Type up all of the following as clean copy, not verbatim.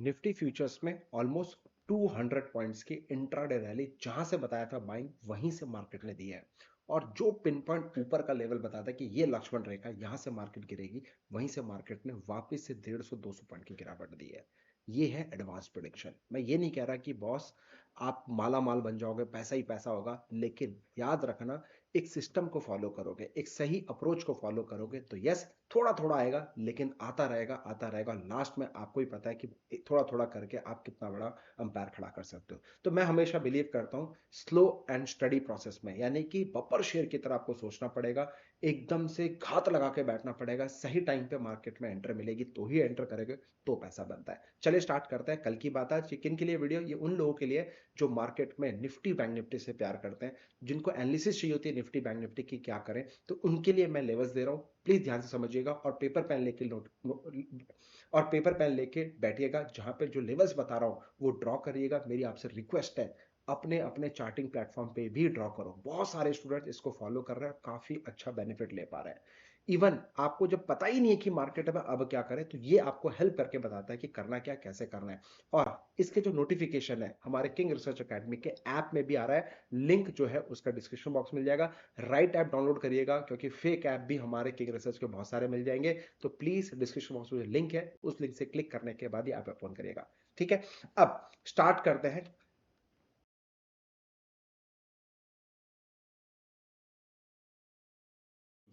Nifty futures में almost 200 points की intraday rally जहां से बताया था बाइंग वहीं से मार्केट ने दिया है। और जो पिन पॉइंट ऊपर का लेवल बताता है कि ये लक्ष्मण रेखा यहां से मार्केट गिरेगी, वहीं से मार्केट ने वापस से 150-200 पॉइंट की गिरावट दी है। ये है एडवांस प्रेडिक्शन। मैं ये नहीं कह रहा कि बॉस आप माला माल बन जाओगे, पैसा ही पैसा होगा, लेकिन याद रखना एक सिस्टम को फॉलो करोगे, एक सही अप्रोच को फॉलो करोगे तो यस, थोड़ा थोड़ा आएगा लेकिन आता रहेगा आता रहेगा। लास्ट में आपको ही पता है कि थोड़ा थोड़ा करके आप कितना बड़ा अंपायर खड़ा कर सकते हो। तो मैं हमेशा बिलीव करता हूं स्लो एंड स्टडी प्रोसेस में, यानी कि बब्बर शेर की तरह आपको सोचना पड़ेगा, एकदम से घात लगा के बैठना पड़ेगा। सही टाइम पे मार्केट में एंटर मिलेगी तो ही एंटर करेंगे, तो पैसा बनता है। चलिए स्टार्ट करते हैं। कल की बात है, किन के लिए वीडियो, ये उन लोगों के लिए जो मार्केट में निफ्टी बैंक निफ्टी से प्यार करते हैं, जिनको एनालिसिस चाहिए होती है निफ्टी बैंक निफ्टी की क्या करें, तो उनके लिए मैं लेवल्स दे रहा हूं। प्लीज ध्यान से समझिएगा और पेपर पेन लेके और पेपर पेन लेके बैठिएगा। जहां पे जो लेवल्स बता रहा हूं वो ड्रॉ करिएगा। मेरी आपसे रिक्वेस्ट है, अपने अपने चार्टिंग प्लेटफॉर्म पे भी ड्रॉ करो। बहुत सारे स्टूडेंट इसको फॉलो कर रहे हैं, काफी अच्छा बेनिफिट ले पा रहे हैं। इवन आपको जब पता ही नहीं है कि मार्केट में अब क्या करें, तो ये आपको हेल्प करके बताता है कि करना क्या, कैसे करना है। और इसके जो नोटिफिकेशन है हमारे किंग रिसर्च एकेडमी के ऐप में भी आ रहा है। लिंक जो है उसका डिस्क्रिप्शन बॉक्स मिल जाएगा। राइट ऐप डाउनलोड करिएगा, क्योंकि फेक ऐप भी हमारे किंग रिसर्च के बहुत सारे मिल जाएंगे। तो प्लीज डिस्क्रिप्शन बॉक्स में लिंक है, उस लिंक से क्लिक करने के बाद ही आप ओपन करिएगा। ठीक है, अब स्टार्ट करते हैं।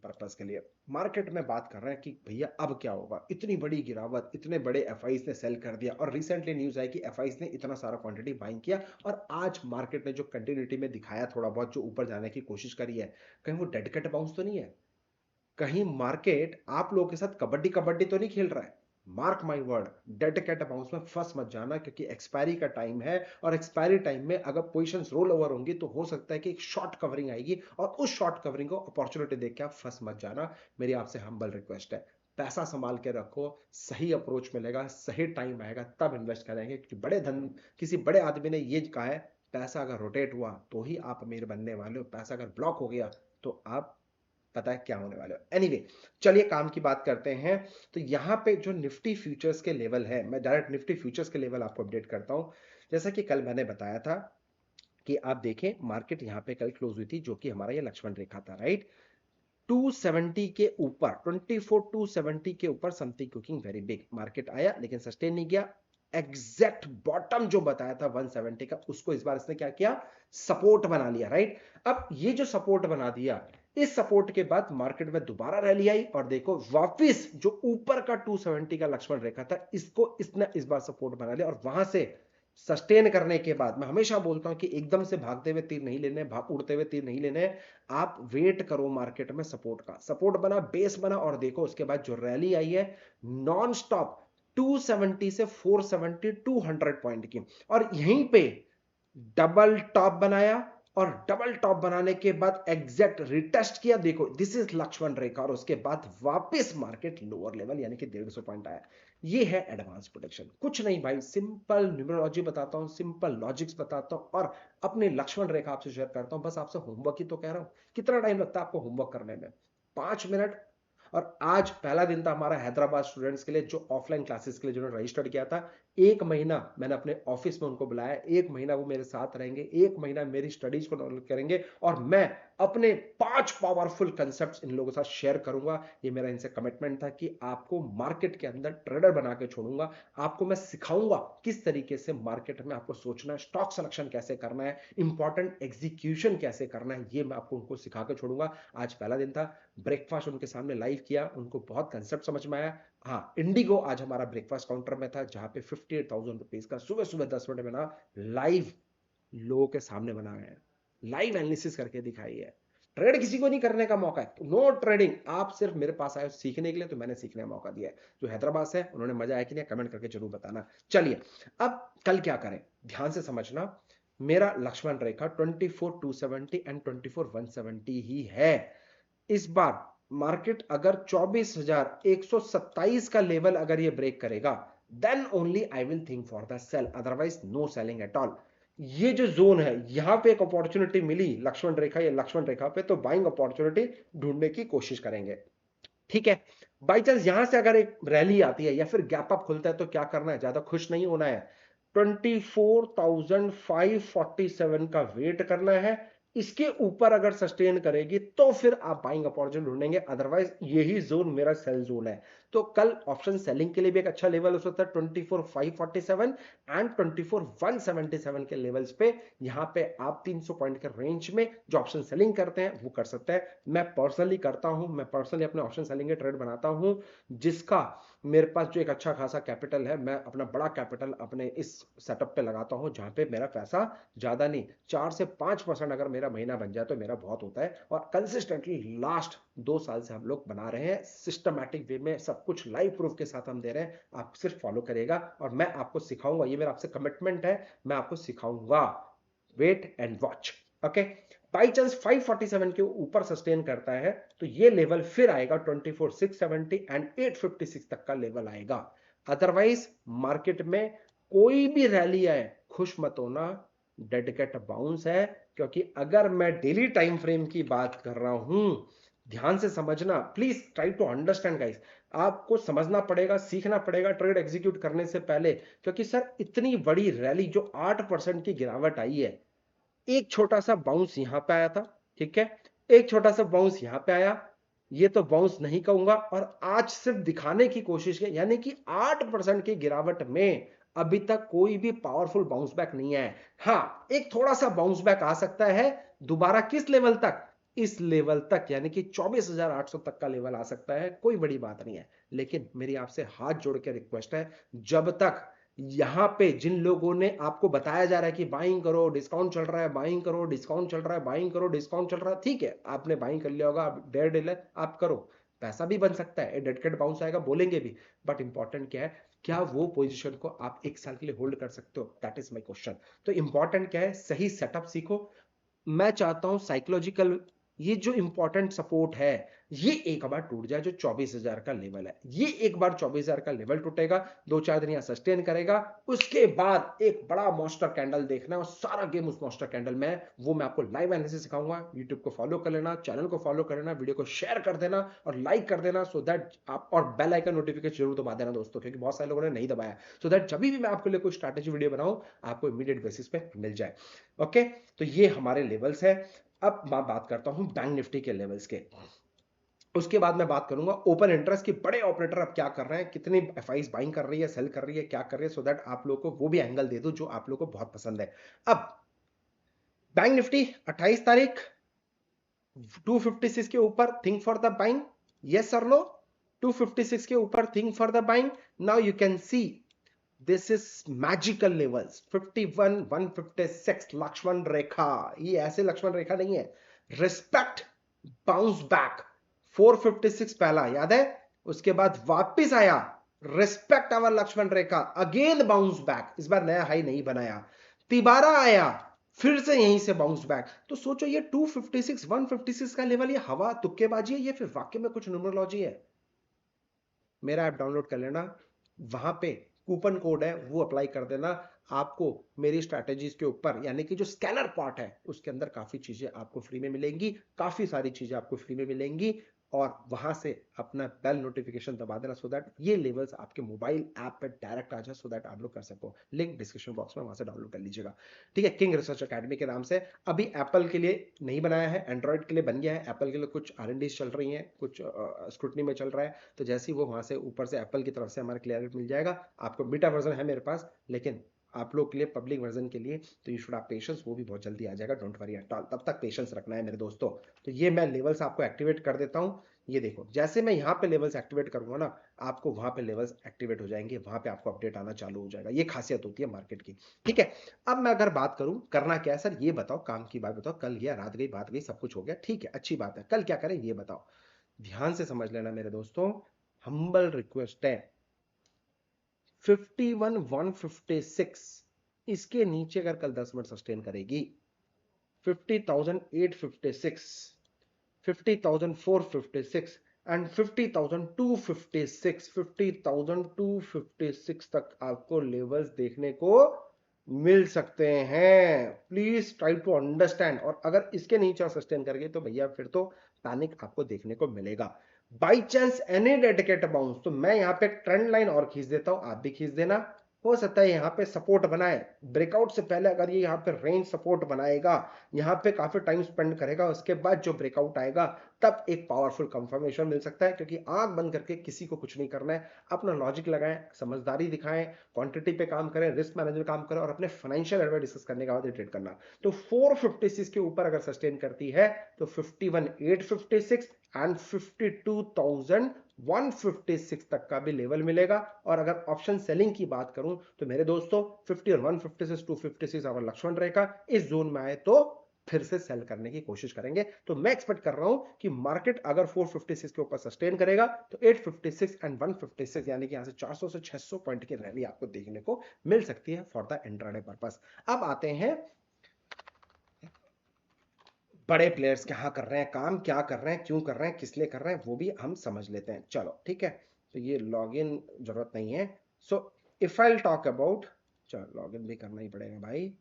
पर्पस के लिए मार्केट में बात कर रहे हैं कि भैया अब क्या होगा, इतनी बड़ी गिरावट, इतने बड़े एफआईज ने सेल कर दिया, और रिसेंटली न्यूज आई कि एफआईज ने इतना सारा क्वांटिटी बाइंग किया। और आज मार्केट ने जो कंटिन्यूटी में दिखाया, थोड़ा बहुत जो ऊपर जाने की कोशिश करी है, कहीं वो डेड कैट बाउंस तो नहीं है? कहीं मार्केट आप लोगों के साथ कबड्डी कबड्डी तो नहीं खेल रहा है? Mark my word, dead cat amounts में फंस मत जाना, क्योंकि एक्सपायरी का टाइम है। और एक्सपायरी टाइम में अगर पोजीशंस रोल ओवर होंगी तो हो सकता है कि एक शॉर्ट कवरिंग आएगी, और उस शॉर्ट कवरिंग को अपॉर्चुनिटी देख के आप फंस मत जाना। मेरी आपसे हम्बल रिक्वेस्ट है, पैसा संभाल के रखो। सही अप्रोच मिलेगा, सही टाइम आएगा तब इन्वेस्ट करेंगे। क्योंकि बड़े धन, किसी बड़े आदमी ने ये कहा है, पैसा अगर रोटेट हुआ तो ही आप अमीर बनने वाले हो, पैसा अगर ब्लॉक हो गया तो आप पता है क्या होने वाला है। एनीवे, चलिए काम की बात करते हैं। तो यहां पे जो निफ्टी फ्यूचर्स के लेवल है, मैं डायरेक्ट निफ्टी फ्यूचर्स के लेवल आपको अपडेट करता हूं। जैसा कि कल मैंने बताया था कि आप देखें मार्केट यहां पे कल क्लोज हुई थी, जो कि हमारा ये लक्ष्मण रेखा था, राइट? 270 के ऊपर, 24,270 के ऊपर something cooking very big market आया, लेकिन सस्टेन नहीं किया। एग्जैक्ट बॉटम जो बताया था 170 का, उसको इस बार इसने क्या किया, सपोर्ट बना लिया, राइट? अब ये जो सपोर्ट बना दिया, इस सपोर्ट के बाद मार्केट में दोबारा रैली आई, और देखो वापिस जो ऊपर का 270 का लक्ष्मण रेखा था, इसको इसने इस बार सपोर्ट बना लिया। और वहां से सस्टेन करने के बाद, मैं हमेशा बोलता हूं कि एकदम से भागते हुए तीर नहीं लेने, भाग उड़ते हुए तीर नहीं लेने। आप वेट करो मार्केट में सपोर्ट का, सपोर्ट बना, बेस बना, और देखो उसके बाद जो रैली आई है नॉन स्टॉप, 270 से 470, 200 पॉइंट की, और यहीं पे डबल टॉप बनाया। और डबल टॉप बनाने के बाद एग्जैक्ट रिटेस्ट किया, देखो दिस इज लक्ष्मण रेखा, और उसके बाद वापस मार्केट लोअर लेवल यानी कि 150 पॉइंट आया। ये है एडवांस प्रोटेक्शन। कुछ नहीं भाई, सिंपल न्यूमरोलॉजी बताता हूं, सिंपल लॉजिक्स बताता हूं, और अपनी लक्ष्मण रेखा आपसे शेयर करता हूं। बस आपसे होमवर्क ही तो कह रहा हूं। कितना टाइम लगता है आपको होमवर्क करने में? 5 मिनट। और आज पहला दिन था हमारा हैदराबाद स्टूडेंट्स के लिए, जो ऑफलाइन क्लासेस के लिए जिन्होंने रजिस्टर्ड किया था। 1 महीना मैंने अपने ऑफिस में उनको बुलाया, 1 महीना वो मेरे साथ रहेंगे, 1 महीना मेरी स्टडीज को नॉलेज करेंगे, और मैं अपने 5 पावरफुल कंसेप्ट इन लोगों के साथ शेयर करूंगा। ये मेरा इनसे कमिटमेंट था कि आपको मार्केट के अंदर ट्रेडर बना के छोड़ूंगा। आपको मैं सिखाऊंगा किस तरीके से मार्केट में आपको सोचना है, स्टॉक सिलेक्शन कैसे करना है, इंपॉर्टेंट एग्जीक्यूशन कैसे करना है, ये मैं आपको उनको सिखा के छोड़ूंगा। आज पहला दिन था, ब्रेकफास्ट उनके सामने लाइव किया, उनको बहुत कंसेप्ट समझ में आया। हाँ, इंडिगो आज हमारा ब्रेकफास्ट काउंटर में था, जहां पे 58,000 रुपीज का सुबह सुबह 10 मिनट में ना लाइव लोगों के सामने बनाया है, लाइव एनालिसिस करके दिखाई है। ट्रेड किसी को नहीं करने का मौका है, नो ट्रेडिंग। आप सिर्फ मेरे पास आए सीखने के लिए, तो मैंने सीखने का मौका दिया है। जो हैदराबाद से है उन्होंने मजा आया कि नहीं, कमेंट करके जरूर बताना। चलिए, अब कल क्या करें, ध्यान से समझना। मेरा लक्ष्मण रेखा 24,270 एंड 24,170 ही है। इस बार मार्केट अगर 24,127 का लेवल अगर ये ब्रेक करेगा, then only I will think for the sale, otherwise no selling at all. ये जो जोन है, यहां पे एक अपॉर्चुनिटी मिली लक्ष्मण रेखा या लक्ष्मण रेखा पे, तो बाइंग अपॉर्चुनिटी ढूंढने की कोशिश करेंगे। ठीक है, बाई चांस यहां से अगर एक रैली आती है या फिर गैप अप खुलता है तो क्या करना है, ज्यादा खुश नहीं होना है। 24,547 का वेट करना है। इसके ऊपर अगर सस्टेन करेगी तो फिर आप बाइंग अपॉर्चुनिटी ढूंढेंगे, अदरवाइज यही जोन मेरा सेल जोन है। तो कल ऑप्शन सेलिंग के लिए भी एक अच्छा लेवल हो सकता है 24,547 एंड 24,177 के लेवल्स पे। यहां पे आप 300 पॉइंट के रेंज में जो ऑप्शन सेलिंग करते हैं वो कर सकते हैं। मैं पर्सनली करता हूं, मैं पर्सनली अपने ऑप्शन सेलिंग के ट्रेड बनाता हूं, जिसका मेरे पास जो एक अच्छा खासा कैपिटल है, मैं अपना बड़ा कैपिटल अपने इस सेटअप पे लगाता हूं, जहां पे मेरा पैसा ज्यादा नहीं, 4 से 5% अगर मेरा महीना बन जाए तो मेरा बहुत होता है। और कंसिस्टेंटली लास्ट 2 साल से हम लोग बना रहे हैं, सिस्टमैटिक वे में सब कुछ लाइव प्रूफ के साथ हम दे रहे हैं। आप सिर्फ फॉलो करिएगा और मैं आपको सिखाऊंगा, ये मेरा आपसे कमिटमेंट है, मैं आपको सिखाऊंगा। Wait and watch. Okay, by chance 547 के ऊपर सस्टेन करता है तो ये लेवल फिर आएगा 24,670 एंड 856 तक का लेवल आएगा। अदरवाइज मार्केट में कोई भी रैली आए खुश मत होना, डेड कैट बाउंस है। क्योंकि अगर मैं डेली टाइम फ्रेम की बात कर रहा हूं, ध्यान से समझना, please try to understand guys. आपको समझना पड़ेगा, सीखना पड़ेगा ट्रेड एग्जीक्यूट करने से पहले। क्योंकि सर इतनी बड़ी रैली जो 8% की गिरावट आई है, एक छोटा सा बाउंस यहां पे आया था, ठीक है, एक छोटा सा बाउंस यहां पे आया, ये तो बाउंस नहीं कहूंगा, और आज सिर्फ दिखाने की कोशिश की, यानी कि 8% की गिरावट में अभी तक कोई भी पावरफुल बाउंस बैक नहीं आया। हाँ, एक थोड़ा सा बाउंस बैक आ सकता है दोबारा, किस लेवल तक, इस लेवल तक, यानी कि 24,800 तक का लेवल आ सकता है, कोई बड़ी बात नहीं है। लेकिन मेरी आपसे हाथ जोड़ के रिक्वेस्ट है, जब तक यहां पे जिन लोगों ने आपको बताया जा रहा है कि बाइंग करो, डिस्काउंट चल रहा है, बाइंग करो, डिस्काउंट चल रहा है, बाइंग करो, डिस्काउंट चल रहा है, ठीक है, आपने बाइंग कर लिया होगा, आप डेयर डील है, आप करो, पैसा भी बन सकता है, डेड कैट बाउंस आएगा बोलेंगे भी, बट इंपॉर्टेंट क्या है, क्या वो पोजीशन को आप 1 साल के लिए होल्ड कर सकते हो, दैट इज माय क्वेश्चन। तो इंपॉर्टेंट क्या है, सही सेटअप सीखो। मैं चाहता हूं साइकोलॉजिकल, ये जो इंपॉर्टेंट सपोर्ट है, ये एक बार टूट जाए, जो 24,000 का लेवल है, ये एक बार 24,000 का लेवल टूटेगा, 2-4 दिन यहां सस्टेन करेगा, उसके बाद एक बड़ा मॉन्स्टर कैंडल देखना है, और सारा गेम उस मॉन्स्टर कैंडल में, वो मैं आपको लाइव एनालिसिस सिखाऊंगा। यूट्यूब को फॉलो कर लेना, चैनल को फॉलो कर लेना, वीडियो को शेयर कर देना और लाइक कर देना, सो दैट आप, और बेल आइकन नोटिफिकेशन जरूर दबा देना दोस्तों, क्योंकि बहुत सारे लोगों ने नहीं दबाया, सो दैट जब भी मैं आपके लिए कोई स्ट्रैटेजी वीडियो बनाऊं आपको इमीडिएट बेसिस पे मिल जाए। ओके, तो ये हमारे लेवल्स है। अब मैं बात करता हूं बैंक निफ्टी के लेवल्स के, उसके बाद मैं बात करूंगा ओपन इंटरेस्ट की, बड़े ऑपरेटर अब क्या कर रहे हैं, कितनी एफआईज बाइंग कर रही है, सेल कर रही है, क्या कर रही है, सो दैट आप लोगों को वो भी एंगल दे दूं जो आप लोगों को बहुत पसंद है। अब बैंक निफ्टी 28 तारीख 256 के ऊपर, think for the buying, yes और नो, 256 के ऊपर think for the buying. Now you can see this is magical levels, 51 156 Lakshman rekha, ये ऐसे लक्ष्मण रेखा नहीं है, रिस्पेक्ट, बाउंस बैक, 456 पहला याद है, उसके बाद वापस आया, respect our Lakshman rekha, again bounce back, इस बार नया हाई नहीं बनाया, तिबारा आया, फिर से यहीं से बाउंस बैक। तो सोचो ये 256 156 का लेवल, ये हवा तुक्केबाजी है, ये फिर वाकई में कुछ न्यूमरोलॉजी है। मेरा ऐप डाउनलोड कर लेना, वहां पे कूपन कोड है वो अप्लाई कर देना, आपको मेरी स्ट्रैटेजीज के ऊपर, यानी कि जो स्कैनर पार्ट है उसके अंदर काफी चीजें आपको फ्री में मिलेंगी, काफी सारी चीजें आपको फ्री में मिलेंगी, और वहां से अपना बेल नोटिफिकेशन दबा देना, सो दैट ये लेवल्स आपके मोबाइल ऐप पे डायरेक्ट आ जाए, सो दैट आप लोग कर सको। लिंक डिस्क्रिप्शन बॉक्स में, वहां से डाउनलोड कर लीजिएगा, ठीक है। किंग रिसर्च एकेडमी के नाम से, अभी एप्पल के लिए नहीं बनाया है, एंड्रॉइड के लिए बन गया है, एप्पल के लिए कुछ R&D चल रही है, कुछ स्क्रूटनी में चल रहा है, तो जैसे ही वो वहां से ऊपर से एप्पल की तरफ से हमारा क्लियरिटी मिल जाएगा, आपको बीटा वर्जन है मेरे पास, लेकिन आप लोग के लिए पब्लिक वर्जन के लिए तो यू शुड हैव पेशेंस, वो भी बहुत जल्दी आ जाएगा, डोंट वरी एट ऑल, तब तक पेशेंस रखना है मेरे दोस्तों। तो ये मैं लेवल्स आपको एक्टिवेट कर देता हूं, ये देखो, जैसे मैं यहाँ पे लेवल्स एक्टिवेट करूंगा ना, आपको वहां पे लेवल्स एक्टिवेट हो जाएंगे, वहां पे आपको अपडेट आना चालू हो जाएगा, ये खासियत होती है मार्केट की, ठीक है। अब मैं अगर बात करूं करना क्या है सर, ये बताओ, काम की बात बताओ, कल गया रात गई बात गई सब कुछ हो गया, ठीक है, अच्छी बात है, कल क्या करें ये बताओ, ध्यान से समझ लेना मेरे दोस्तों, हम्बल रिक्वेस्ट है, 51 156 इसके नीचे अगर कल 10 मिनट सस्टेन करेगी, 50,856, 50,456 एंड 50,256, 50,256 तक आपको लेवल्स देखने को मिल सकते हैं, प्लीज ट्राई टू अंडरस्टैंड। और अगर इसके नीचे सस्टेन करेंगे तो भैया फिर तो पैनिक आपको देखने को मिलेगा। By chance any dedicate bounce, तो मैं यहां पे ट्रेंड लाइन और खींच देता हूं, आप भी खींच देना। हो सकता है यहां पे सपोर्ट बनाए, ब्रेकआउट से पहले अगर ये यहां पे रेंज सपोर्ट बनाएगा, यहां पे काफी टाइम स्पेंड करेगा, उसके बाद जो ब्रेकआउट आएगा तब एक पावरफुल कंफर्मेशन मिल सकता है। क्योंकि आंख बंद करके किसी को कुछ नहीं करना है, अपना लॉजिक लगाएं, समझदारी दिखाएं, क्वांटिटी पे काम करें, रिस्क मैनेजमेंट काम करें और अपने फाइनेंशियल एडवाइस डिस्कस करने के बाद ट्रेड करना। तो 456 के ऊपर अगर सस्टेन करती है तो 51,856 एंड 52,156 तक का भी लेवल मिलेगा। और अगर ऑप्शन सेलिंग की बात करूं तो मेरे दोस्तों 50 और 156 256 अगर लक्ष्मण रेखा इस जोन में आए तो फिर से सेल करने की कोशिश करेंगे। तो मैं एक्सपेक्ट कर रहा हूं कि मार्केट अगर 456 के ऊपर सस्टेन करेगा तो 856 एंड 156 यानी कि यहां से 400 से 600 पॉइंट की रैली आपको देखने को मिल सकती है फॉर द इंट्राडे पर्पस। अब आते हैं बड़े प्लेयर्स क्या कर रहे हैं काम, क्या कर रहे हैं, क्यों कर रहे हैं, किस लिए कर रहे हैं, वो भी हम समझ लेते हैं। चलो ठीक है, तो ये लॉगिन जरूरत नहीं है। So if I talk about, चलो लॉगिन भी करना ही पड़ेगा भाई।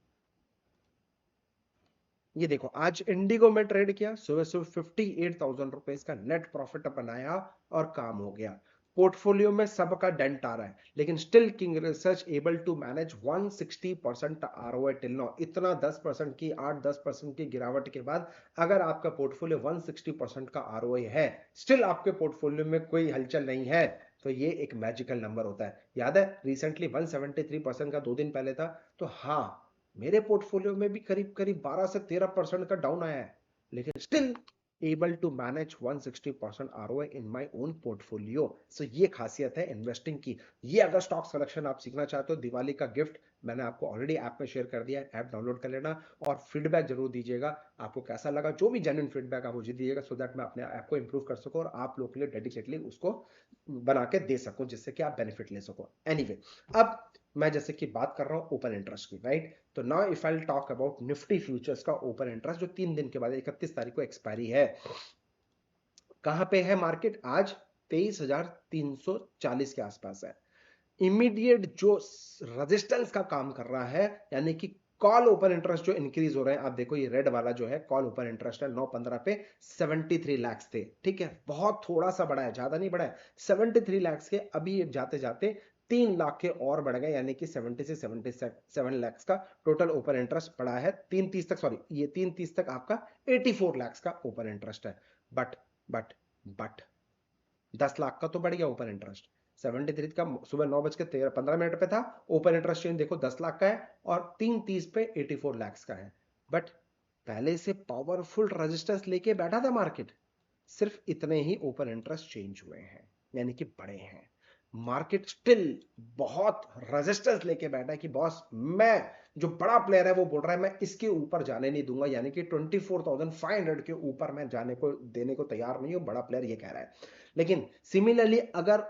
ये देखो आज इंडिगो में ट्रेड किया, सुबह सुबह 58,000 रुपए का नेट प्रॉफिट बनाया और काम हो गया। पोर्टफोलियो में सबका डेंट आ रहा है, लेकिन still king research able to manage 160% ROI till now. इतना 10% की 8-10% की गिरावट के बाद अगर आपका पोर्टफोलियो 160% का आरओआई है, स्टिल आपके पोर्टफोलियो में कोई हलचल नहीं है, तो ये एक मैजिकल नंबर होता है। याद है रिसेंटली 173% का 2 दिन पहले था, तो हाँ मेरे पोर्टफोलियो में भी करीब करीब 12 से 13% का डाउन आया है, लेकिन still able to manage 160% ROI in my own portfolio. So ये खासियत है इन्वेस्टिंग की। ये अगर स्टॉक सिलेक्शन आप सीखना चाहते हो, दिवाली का गिफ्ट मैंने आपको ऑलरेडी ऐप में शेयर कर दिया है, ऐप डाउनलोड कर लेना और फीडबैक जरूर दीजिएगा। आपको कैसा लगा, जो भी जेन्युइन फीडबैक आप मुझे दीजिएगा, सो दैट मैं अपने ऐप को इंप्रूव कर सकूं और आप लोगों के लिए डेडिकेटली उसको बना के दे सकूं, जिससे कि आप बेनिफिट ले सको। एनीवे अब मैं जैसे कि बात कर रहा हूं ओपन इंटरेस्ट की, राइट? तो now if I talk about Nifty futures का ओपन इंटरेस्ट, जो 3 दिन के बाद 31 तारीख को एक्सपायरी है। कहां पे है मार्केट आज? 23,340 के आसपास है। इमीडिएट जो रेजिस्टेंस का काम कर रहा है, यानी कि कॉल ओपन इंटरेस्ट जो इंक्रीज हो रहे हैं, आप देखो ये रेड वाला जो है कॉल ओपन इंटरेस्ट है 9/15 पे 73 लाख थे, ठीक है, बहुत थोड़ा सा बढ़ा है, ज्यादा नहीं बढ़ा है, 73 लाख के अभी जाते जाते 3 लाख के और बढ़ गए, यानी कि 70 से 77 लाख का टोटल ओपन इंटरेस्ट पड़ा है। 3:30 तक, सॉरी ये 3:30 तक आपका 84 लाख का ओपन इंटरेस्ट है। बट बट बट 10 लाख का तो बढ़ गया ओपन इंटरेस्ट। 73 का सुबह 9:15 पे था, ओपन इंटरेस्ट चेंज देखो 10 लाख का है और 3:30 पे 84 लाख का है। बट पहले से पावरफुल रेजिस्टेंस लेके बैठा था मार्केट, सिर्फ इतने ही ओपन इंटरेस्ट चेंज हुए हैं, यानी कि बड़े हैं। मार्केट स्टिल बहुत रेजिस्टेंस लेके बैठा है कि बॉस मैं, जो बड़ा प्लेयर है वो बोल रहा है मैं इसके ऊपर जाने नहीं दूंगा, यानी कि 24,500 के ऊपर मैं जाने को देने को तैयार नहीं हूं, बड़ा प्लेयर ये कह रहा है। लेकिन सिमिलरली अगर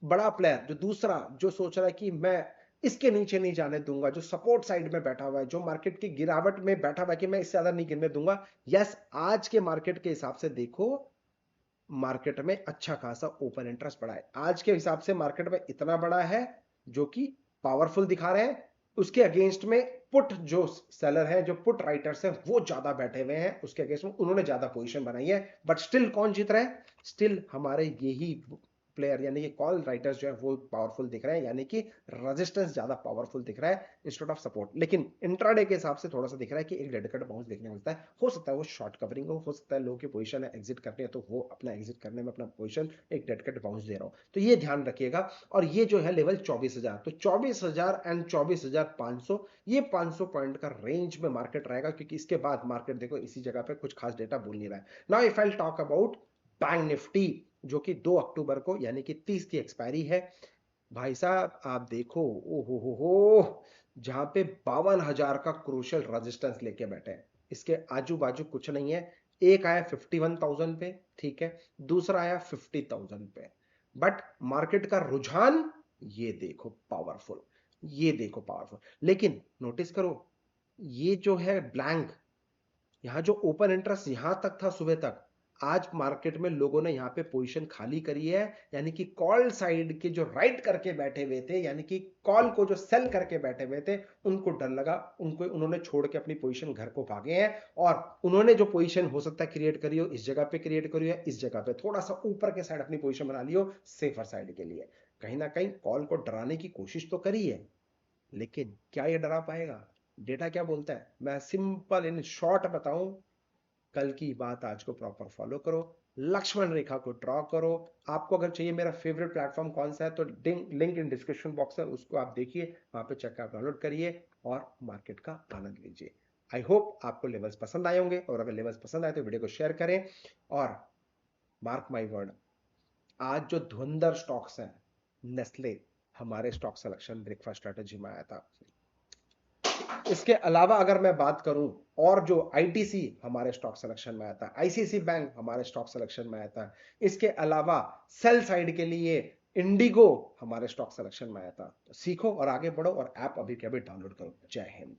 बड़ा प्लेयर जो दूसरा जो सोच रहा है कि मैं इसके नीचे नहीं जाने दूंगा, जो सपोर्ट साइड में बैठा हुआ है, जो मार्केट की गिरावट में बैठा हुआ है कि मैं इससे ज्यादा नहीं गिरने दूंगा, यस आज के मार्केट के हिसाब से देखो मार्केट में अच्छा खासा ओपन इंटरेस्ट बढ़ा है। आज के हिसाब से मार्केट में इतना बड़ा है जो कि पावरफुल दिखा रहे हैं, उसके अगेंस्ट में पुट जो सेलर है, जो पुट राइटर्स हैं वो ज्यादा बैठे हुए हैं, उसके अगेंस्ट में उन्होंने ज्यादा पोजीशन बनाई है। बट स्टिल कौन जीत रहा है? स्टिल हमारे यही प्लेयर यानी कि कॉल राइटर्स जो है वो पावरफुल दिख रहे हैं, यानी कि रेजिस्टेंस ज्यादा पावरफुल दिख रहा है इंस्टेड ऑफ सपोर्ट। लेकिन इंट्राडे के हिसाब से थोड़ा सा दिख रहा है कि एक डेडिकेट बाउंस देखने को मिलता है। हो सकता है वो शॉर्ट कवरिंग हो सकता है लो की पोजीशन है एग्जिट करनी है, तो वो अपना एग्जिट करने में अपना पोजीशन एक डेडिकेट बाउंस दे रहा हो, तो ये ध्यान रखिएगा। और ये जो है लेवल 24,000, तो 24,000 एंड 24,500, ये 500 पॉइंट का रेंज में मार्केट रहेगा, क्योंकि इसके बाद मार्केट देखो इसी जगह पे कुछ खास डेटा बोल नहीं रहा है। Now if I talk about bank Nifty, जो कि 2 अक्टूबर को यानी कि 30 की एक्सपायरी है। भाई साहब आप देखो, ओ हो, जहां पे 52,000 का क्रूशियल रेजिस्टेंस लेके बैठे हैं, इसके आजू बाजू कुछ नहीं है। एक आया 51,000 पे, ठीक है, दूसरा आया 50,000 पे, बट मार्केट का रुझान ये देखो पावरफुल, ये देखो पावरफुल। लेकिन नोटिस करो ये जो है ब्लैंक, यहां जो ओपन इंटरेस्ट यहां तक था सुबह तक, आज मार्केट में लोगों ने यहाँ पे पोजीशन खाली करी है, यानी कि कॉल साइड के जो राइट करके बैठे हुए थे, यानी कि कॉल को जो सेल करके बैठे हुए थे, उनको डर लगा, उन्होंने छोड़ के अपनी पोजीशन घर को भागे हैं और उन्होंने जो पोजीशन हो सकता है क्रिएट करी हो, इस जगह पे क्रिएट करी है, इस जगह पे थोड़ा सा ऊपर के साइड अपनी पोजीशन बना ली हो सेफर साइड के लिए। कहीं ना कहीं कॉल को डराने की कोशिश तो करी है, लेकिन क्या ये डरा पाएगा? डेटा क्या बोलता है? मैं सिंपल इन शॉर्ट बताऊं, कल की बात आज को प्रॉपर फॉलो करो, लक्ष्मण रेखा को ड्रॉ करो। आपको अगर चाहिए मेरा फेवरेट प्लेटफॉर्म कौन सा है तो लिंक इन डिस्क्रिप्शन बॉक्स है, उसको आप देखिए, वहां पे चेक आप डाउनलोड करिए और मार्केट का आनंद लीजिए। आई होप आपको लेवल्स पसंद आए होंगे, और अगर लेवल्स पसंद आए तो वीडियो को शेयर करें। और मार्क माई वर्ड, आज जो धुंधर स्टॉक्स हैं, नेस्ले हमारे स्टॉक सिलेक्शन ब्रेकफास्ट स्ट्रेटेजी में आया था। इसके अलावा अगर मैं बात करूं, और जो आईटीसी हमारे स्टॉक सिलेक्शन में आया था, आईसीआईसी बैंक हमारे स्टॉक सिलेक्शन में आया था, इसके अलावा सेल साइड के लिए इंडिगो हमारे स्टॉक सिलेक्शन में आया था। तो सीखो और आगे बढ़ो, और ऐप अभी के अभी डाउनलोड करो। जय हिंद।